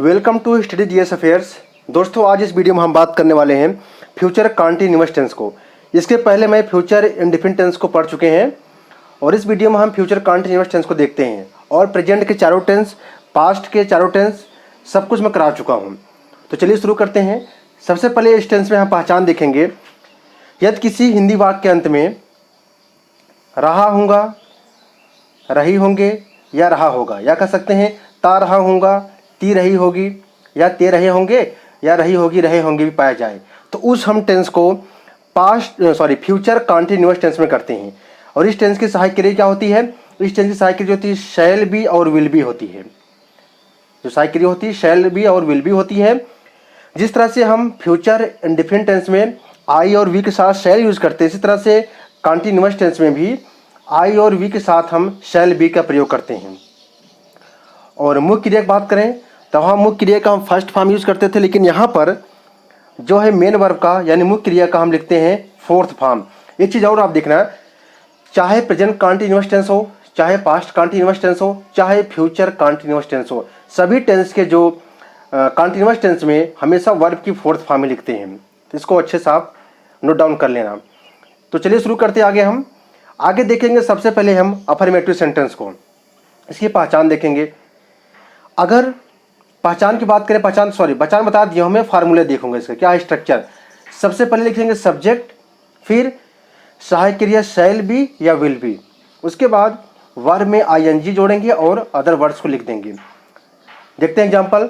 Welcome to study GS affairs. दोस्तों, आज इस वीडियो में हम बात करने वाले हैं फ्यूचर कॉन्टिन्यूअस टेंस को। इसके पहले मैं फ्यूचर इंडेफिनिट टेंस को पढ़ चुके हैं और इस वीडियो में हम फ्यूचर कॉन्टिन्यूअस टेंस को देखते हैं और प्रेजेंट के चारों टेंस, पास्ट के चारों टेंस, सब कुछ मैं करा चुका हूँ। तो चलिए शुरू करते हैं। सबसे पहले इस टेंस में हम पहचान देखेंगे। यदि किसी हिंदी वाक्य के अंत में रहा हूँगा, रही होंगे या रहा होगा, या कह सकते हैं ता रहा हूँगा, ती रही होगी, या ते रहे होंगे, या रही होगी, रहे होंगे भी पाया जाए तो उस हम टेंस को फ्यूचर कॉन्टिन्यूअस टेंस में करते हैं। और इस टेंस की सहायक क्रिया क्या होती है? इस टेंस की सहायक क्रिया होती है शैल बी और विल बी होती है। जो सहायक क्रिया होती है शैल बी और विल बी होती है। जिस तरह से हम फ्यूचर इंडेफिनिट टेंस में आई और वी के साथ शैल यूज करते हैं, इसी तरह से कॉन्टिन्यूअस टेंस में भी आई और वी के साथ हम शैल बी का प्रयोग करते हैं। और मुख्य क्रिया की बात करें तो वहाँ मुख्य क्रिया का हम फर्स्ट फॉर्म यूज़ करते थे, लेकिन यहाँ पर जो है मेन वर्ब का यानी मुख्य क्रिया का हम लिखते हैं फोर्थ फॉर्म। एक चीज़ और आप देखना, चाहे प्रेजेंट कॉन्टिन्यूअस टेंस हो, चाहे पास्ट कॉन्टिन्यूअस टेंस हो, चाहे फ्यूचर कॉन्टिन्यूअस टेंस हो, सभी टेंस के जो कॉन्टिन्यूअस टेंस में हमेशा वर्ब की फोर्थ फॉर्म में लिखते हैं। तो इसको अच्छे से आप नोट डाउन कर लेना। तो चलिए शुरू करते हैं। हम आगे देखेंगे। सबसे पहले हम अफर्मेटिव सेंटेंस को, इसकी पहचान देखेंगे। अगर पहचान की बात करें, पहचान बता दिया हमें, फार्मूले देखोगे इसका क्या है स्ट्रक्चर। सबसे पहले लिखेंगे सब्जेक्ट, फिर सहायक क्रिया शैल बी या विल बी, उसके बाद वर्ब में आईएनजी जोड़ेंगे और अदर वर्ड्स को लिख देंगे। देखते हैं एग्जांपल।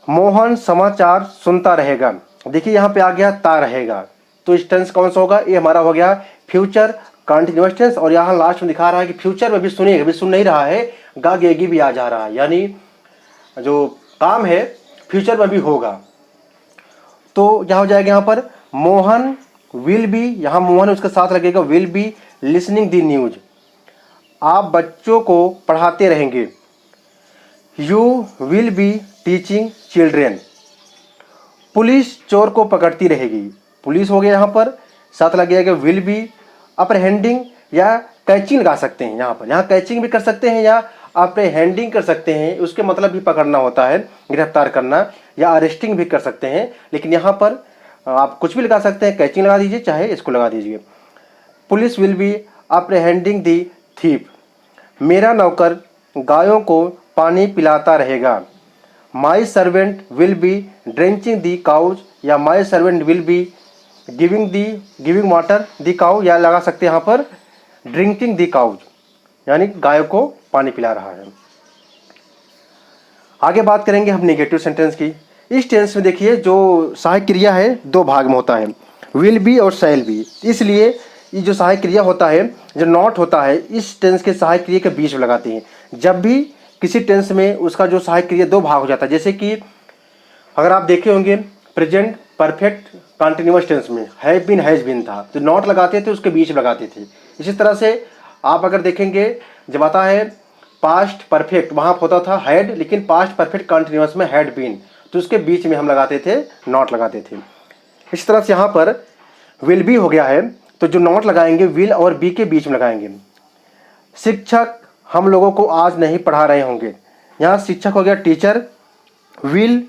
मोहन समाचार सुनता रहेगा। देखिए यहाँ पे आ गया ता रहेगा, तो इस टेंस कौन सा होगा? ये हमारा हो गया फ्यूचर कॉन्टिन्यूअस टेंस। और यहाँ लास्ट में दिखा रहा है कि फ्यूचर में भी सुनेगा, भी सुन नहीं रहा है, गा गेगी भी आ जा रहा है, यानी जो काम है फ्यूचर में भी होगा। तो क्या हो जाएगा यहाँ पर? मोहन विल बी, यहाँ मोहन उसके साथ लगेगा will be listening the news. आप बच्चों को पढ़ाते रहेंगे। You will be teaching children. Police चोर को पकड़ती रहेगी। पुलिस हो गया यहाँ पर, साथ लगेगा विल बी। अप्रहेंडिंग या कैचिंग लगा सकते हैं यहाँ पर, यहाँ कैचिंग भी कर सकते हैं या अप्रहेंडिंग कर सकते हैं, उसके मतलब भी पकड़ना होता है, गिरफ्तार करना, या अरेस्टिंग भी कर सकते हैं। लेकिन यहाँ पर आप कुछ भी लगा सकते हैं, कैचिंग लगा दीजिए चाहे इसको लगा दीजिए। Police will be apprehending the thief. मेरा नौकर गायों को पानी पिलाता रहेगा। My servant will be drenching the cows, या my servant will be giving water the cow, या लगा सकते हैं यहाँ पर ड्रिंकिंग दी काउज, यानी गायों को पानी पिला रहा है। आगे बात करेंगे हम नेगेटिव सेंटेंस की। इस टेंस में देखिए जो सहायक क्रिया है दो भाग में होता है, विल बी और शैल बी। इसलिए ये जो सहायक क्रिया होता है, जो नॉट होता है, इस टेंस के सहायक क्रिया के बीच में लगाते हैं। जब भी किसी टेंस में उसका जो सहायक क्रिया दो भाग हो जाता है, जैसे कि अगर आप देखे होंगे प्रेजेंट परफेक्ट कॉन्टिन्यूअस टेंस में हैव बीन हैज बीन था, तो नॉट लगाते थे, उसके बीच में लगाते थे। इसी तरह से आप अगर देखेंगे जब आता है पास्ट परफेक्ट, वहाँ होता था हैड, लेकिन पास्ट परफेक्ट कॉन्टिन्यूअस में हैड बीन, तो उसके बीच में हम लगाते थे, नॉट लगाते थे। इस तरह से यहाँ पर विल बी हो गया है, तो जो नॉट लगाएंगे विल और बी के बीच में लगाएंगे। शिक्षक हम लोगों को आज नहीं पढ़ा रहे होंगे। यहाँ शिक्षक हो गया टीचर, विल,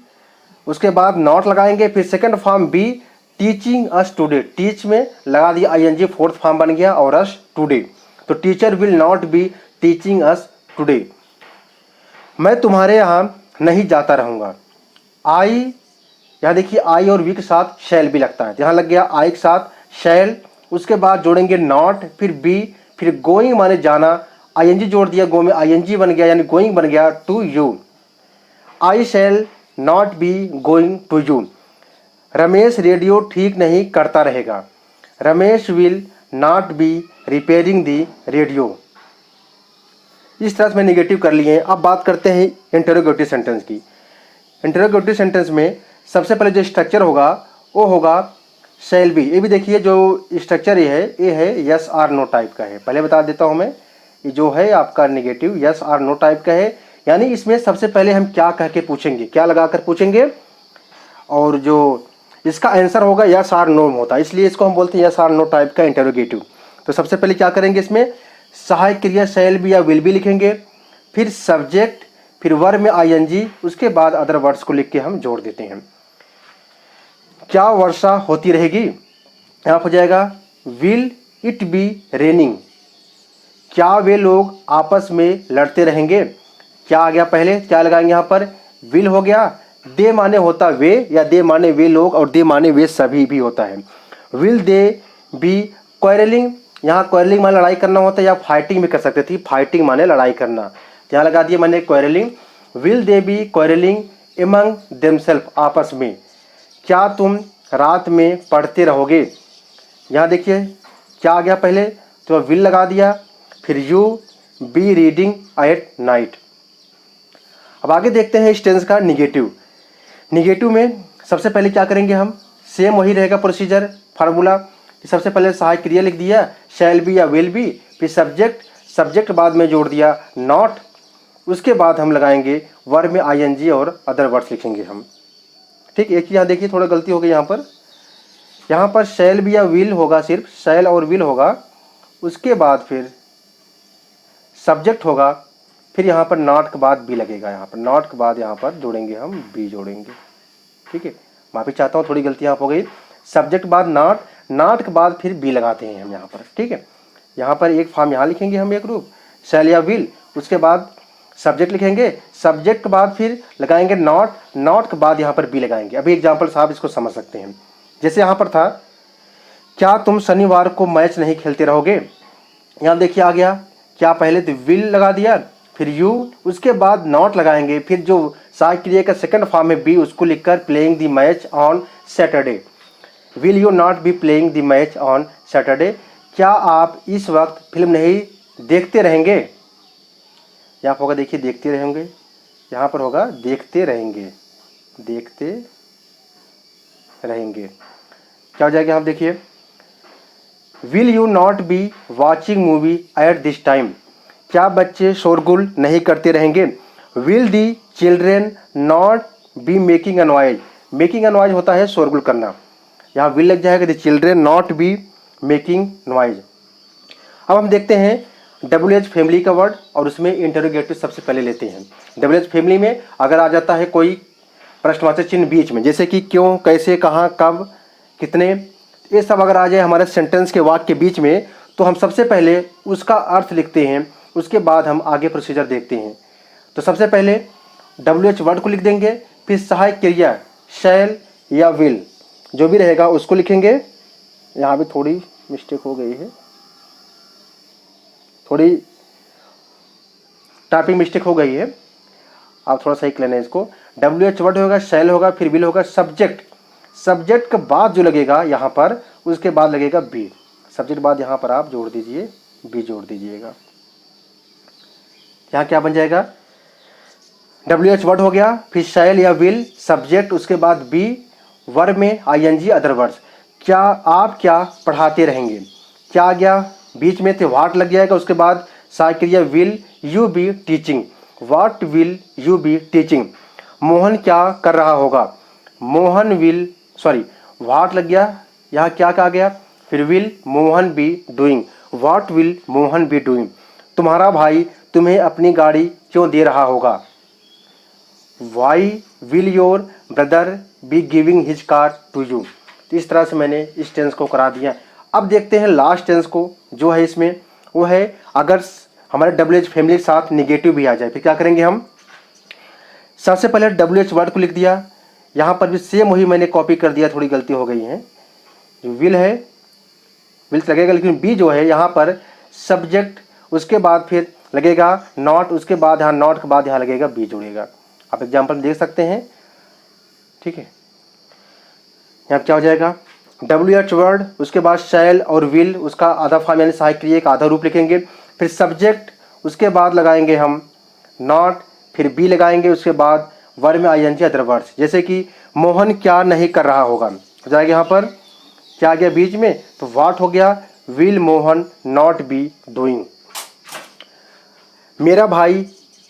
उसके बाद नॉट लगाएंगे, फिर second form be teaching us today, teach में लगा दिया आईएनजी, फोर्थ फॉर्म बन गया और अस टुडे, तो teacher will not be teaching us today. मैं तुम्हारे यहाँ नहीं जाता रहूँगा। आई, यहाँ देखिए आई और वी के साथ शैल भी लगता है, यहाँ लग गया आई के साथ शैल, उसके बाद जोड़ेंगे नॉट, फिर बी, फिर गोइंग माने जाना, आईएनजी जोड़ दिया, गो में आईएनजी बन गया यानी गोइंग बन गया to you. I shall not be going to you. Ramesh radio ठीक नहीं करता रहेगा। Ramesh will not be repairing the radio. इस तरह से मैं नेगेटिव कर लिए हैं। अब बात करते हैं इंटरोगेटिव सेंटेंस की। इंटरोगेटिव सेंटेंस में सबसे पहले जो स्ट्रक्चर होगा वो होगा शैल बी। ये भी देखिए जो स्ट्रक्चर ये है यस आर नो टाइप का है। पहले बता देता हूँ मैं, ये जो है आपका negative yes or no type का है, यानी इसमें सबसे पहले हम क्या कह के पूछेंगे, क्या लगा कर पूछेंगे, और जो इसका आंसर होगा यस आर नो होता है, इसलिए इसको हम बोलते हैं यस आर नो टाइप का इंटरोगेटिव। तो सबसे पहले क्या करेंगे, इसमें सहायक क्रिया शैल बी या विल बी लिखेंगे, फिर सब्जेक्ट, फिर वर्ब में आईएनजी, उसके बाद अदर वर्ड्स को लिख के हम जोड़ देते हैं। क्या वर्षा होती रहेगी? यहाँ पर हो जाएगा विल इट बी रेनिंग। क्या वे लोग आपस में लड़ते रहेंगे? क्या आ गया पहले, क्या लगाएंगे यहाँ पर? विल हो गया, दे माने होता वे, या दे माने वे लोग, और दे माने वे सभी भी होता है। विल दे बी क्वारलिंग, यहाँ क्वारलिंग माने लड़ाई करना होता है, या फाइटिंग भी कर सकते थे, फाइटिंग माने लड़ाई करना, यहाँ लगा दिया मैंने quarrelling. Will they be quarrelling among themselves, आपस में। क्या तुम रात में पढ़ते रहोगे? यहाँ देखिए क्या आ गया पहले, तो विल लगा दिया, फिर you be reading at night. अब आगे देखते हैं इस टेंस का निगेटिव। निगेटिव में सबसे पहले क्या करेंगे हम, सेम वही रहेगा प्रोसीजर, फार्मूला। सबसे पहले सहायक क्रिया लिख दिया, शैल बी या विल बी, फिर सब्जेक्ट, सब्जेक्ट बाद में जोड़ दिया नॉट, उसके बाद हम लगाएंगे वर्ब में आईएनजी और अदर वर्ड्स लिखेंगे हम। ठीक, एक यहाँ देखिए थोड़ा गलती हो गई यहाँ पर शैल बी या विल होगा, सिर्फ शैल और विल होगा, उसके बाद फिर सब्जेक्ट होगा, फिर यहाँ पर नॉट के बाद बी लगेगा, यहाँ पर नॉट के बाद यहाँ पर जोड़ेंगे हम बी जोड़ेंगे। ठीक है, माफ़ी चाहता हूँ थोड़ी गलती यहाँ पर हो गई। सब्जेक्ट बाद नॉट, नॉट के बाद फिर बी लगाते हैं हम यहाँ पर। ठीक है, यहाँ पर एक फॉर्म यहाँ लिखेंगे हम, एक रूप शैल या विल, उसके बाद सब्जेक्ट लिखेंगे, सब्जेक्ट के बाद फिर लगाएंगे नॉट, नॉट के बाद यहाँ पर बी लगाएंगे। अभी एग्जाम्पल साहब इसको समझ सकते हैं, जैसे यहाँ पर था, क्या तुम शनिवार को मैच नहीं खेलते रहोगे? यहाँ देखिए आ गया, क्या पहले तो विल लगा दिया, फिर यू, उसके बाद नॉट लगाएंगे, फिर जो सहायक क्रिया का सेकंड फॉर्म है बी, उसको लिखकर playing the match on Saturday. Will you not be playing the match on Saturday? क्या आप इस वक्त फिल्म नहीं देखते रहेंगे? यहाँ पर होगा देखिए देखते रहेंगे, यहाँ पर होगा देखते रहेंगे, देखते रहेंगे। क्या हो जाएगा, आप देखिए, will you not be watching movie at this time? क्या बच्चे शोरगुल नहीं करते रहेंगे? Will the children not be making a noise? Making a noise होता है शोरगुल करना, यहाँ विल लग जाएगा, the children not be making noise. अब हम देखते हैं डब्ल्यू एच फैमिली का वर्ड, और उसमें इंटरोगेटिव सबसे पहले लेते हैं। डब्ल्यू एच फैमिली में अगर आ जाता है कोई प्रश्नवाचक चिन्ह बीच में, जैसे कि क्यों, कैसे, कहाँ, कब, कितने, ये सब अगर आ जाए हमारे सेंटेंस के वाक्य के बीच में, तो हम सबसे पहले उसका अर्थ लिखते हैं, उसके बाद हम आगे प्रोसीजर देखते हैं। तो सबसे पहले डब्ल्यू एच वर्ड को लिख देंगे, फिर सहायक क्रिया शैल या विल जो भी रहेगा उसको लिखेंगे। यहाँ भी थोड़ी मिस्टेक हो गई है, थोड़ी टाइपिंग मिस्टेक हो गई है, आप थोड़ा सही कर लेना इसको। डब्ल्यू एच वर्ड होगा, शैल होगा, फिर विल होगा, सब्जेक्ट, सब्जेक्ट के बाद जो लगेगा यहाँ पर, उसके बाद लगेगा बी, सब्जेक्ट बाद यहाँ पर आप जोड़ दीजिए बी, जोड़ दीजिएगा। यहाँ क्या बन जाएगा, डब्ल्यू एच वर्ड हो गया, फिर शैल या विल, सब्जेक्ट, उसके बाद बी, वर्ब में आईएनजी अदर वर्ड्स। क्या आप क्या पढ़ाते रहेंगे? क्या आ गया बीच में, थे व्हाट लग जाएगा, उसके बाद सहायक क्रिया will you be teaching? What will you be teaching? Mohan क्या कर रहा होगा? मोहन विल, सॉरी व्हाट लग गया, यहाँ क्या आ गया, फिर will Mohan be doing? What will Mohan be doing? तुम्हारा भाई तुम्हें अपनी गाड़ी क्यों दे रहा होगा? Why will your brother be giving his car to you? तो इस तरह से मैंने इस टेंस को करा दिया। अब देखते हैं लास्ट टेंस को, जो है इसमें वो है अगर हमारे डब्ल्यू एच फैमिली के साथ निगेटिव भी आ जाए, फिर क्या करेंगे हम। सबसे पहले डब्ल्यू एच वर्ड को लिख दिया, यहाँ पर भी सेम वही मैंने कॉपी कर दिया, थोड़ी गलती हो गई है, जो विल है विल लगेगा, लेकिन बी जो है यहाँ पर सब्जेक्ट, उसके बाद फिर लगेगा नॉट, उसके बाद यहाँ नॉट के बाद यहाँ लगेगा बी जुड़ेगा। आप एग्जाम्पल देख सकते हैं। ठीक है, यहाँ क्या हो जाएगा, डब्ल्यू एच वर्ड, उसके बाद शैल और विल, उसका आधा फॉर्म यानी सहायक क्रिया का आधा रूप लिखेंगे, फिर सब्जेक्ट, उसके बाद लगाएंगे हम नॉट, फिर बी लगाएंगे, उसके बाद वर्ब में आईएनजी अदर वर्ड्स, जैसे कि मोहन क्या नहीं कर रहा होगा, हो जाएगा यहाँ पर क्या आ गया बीच में, तो व्हाट हो गया, will Mohan not be doing? मेरा भाई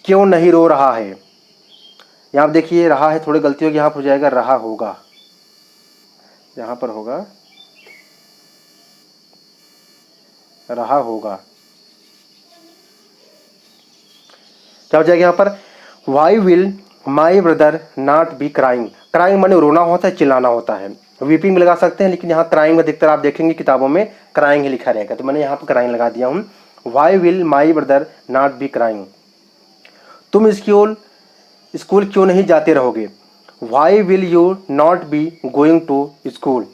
क्यों नहीं रो रहा है? यहाँ आप देखिए रहा है, थोड़ी गलती होगी, यहाँ पर हो जाएगा रहा होगा, यहाँ पर होगा रहा होगा। क्या हो जाएगा यहाँ पर, why will my brother not be crying. Crying माने रोना होता है, चिल्लाना होता है। वीपिंग भी लगा सकते हैं, लेकिन यहाँ क्राइंग में अधिकतर आप देखेंगे किताबों में क्राइंग ही लिखा रहेगा, तो मैंने यहाँ पर क्राइंग लगा दिया हूँ। Why will my brother not be crying. तुम स्कूल क्यों नहीं जाते रहोगे। Why will you not be going to school.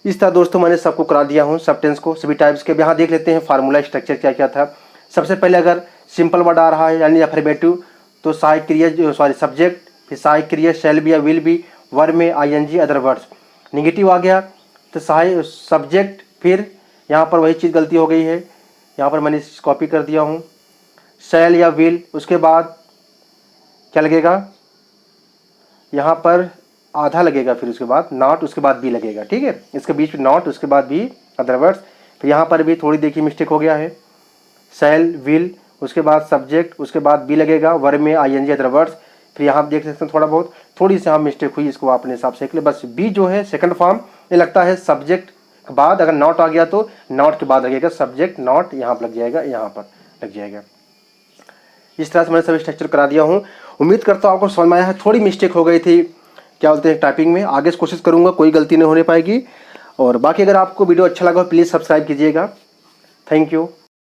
इस तरह दोस्तों मैंने सबको करा दिया हूँ, सब टेंस को, सभी टाइप्स के। यहाँ देख लेते हैं फार्मूला स्ट्रक्चर क्या क्या था। सबसे पहले अगर सिंपल वर्ड आ रहा है यानी अफर्मेटिव, तो सहायक क्रिया सब्जेक्ट, फिर सहायक क्रिया शैल बी या विल बी, वर्ब में आईएनजी अदर वर्ड्स। निगेटिव आ गया तो सहायक सब्जेक्ट, फिर यहाँ पर वही चीज़ गलती हो गई है, यहाँ पर मैंने कॉपी कर दिया हूँ, शैल या विल, उसके बाद क्या लगेगा, यहाँ पर आधा लगेगा, फिर उसके बाद नॉट, उसके बाद बी लगेगा, ठीक है। इसके बीच में नॉट, उसके बाद बी अदर वर्ड्स। फिर यहाँ पर भी थोड़ी देखिए मिस्टेक हो गया है, शैल विल, उसके बाद सब्जेक्ट, उसके बाद बी लगेगा, वर्ब में आईएनजी अदर वर्ड्स। फिर यहाँ आप देख सकते हैं थोड़ी सी यहाँ मिस्टेक हुई, इसको अपने हिसाब से बस। बी जो है सेकंड फॉर्म, ये लगता है सब्जेक्ट के बाद अगर नॉट आ गया तो नॉट के बाद लगेगा सब्जेक्ट, नॉट यहाँ पर लग जाएगा, यहाँ पर लग जाएगा। इस तरह से मैंने सभी स्ट्रक्चर करा दिया हूँ। उम्मीद करता हूँ आपको समझ में आया है। थोड़ी मिस्टेक हो गई थी, क्या बोलते हैं, टाइपिंग में। आगे से कोशिश करूँगा कोई गलती नहीं होने पाएगी। और बाकी अगर आपको वीडियो अच्छा लगा प्लीज़ सब्सक्राइब कीजिएगा। Thank you.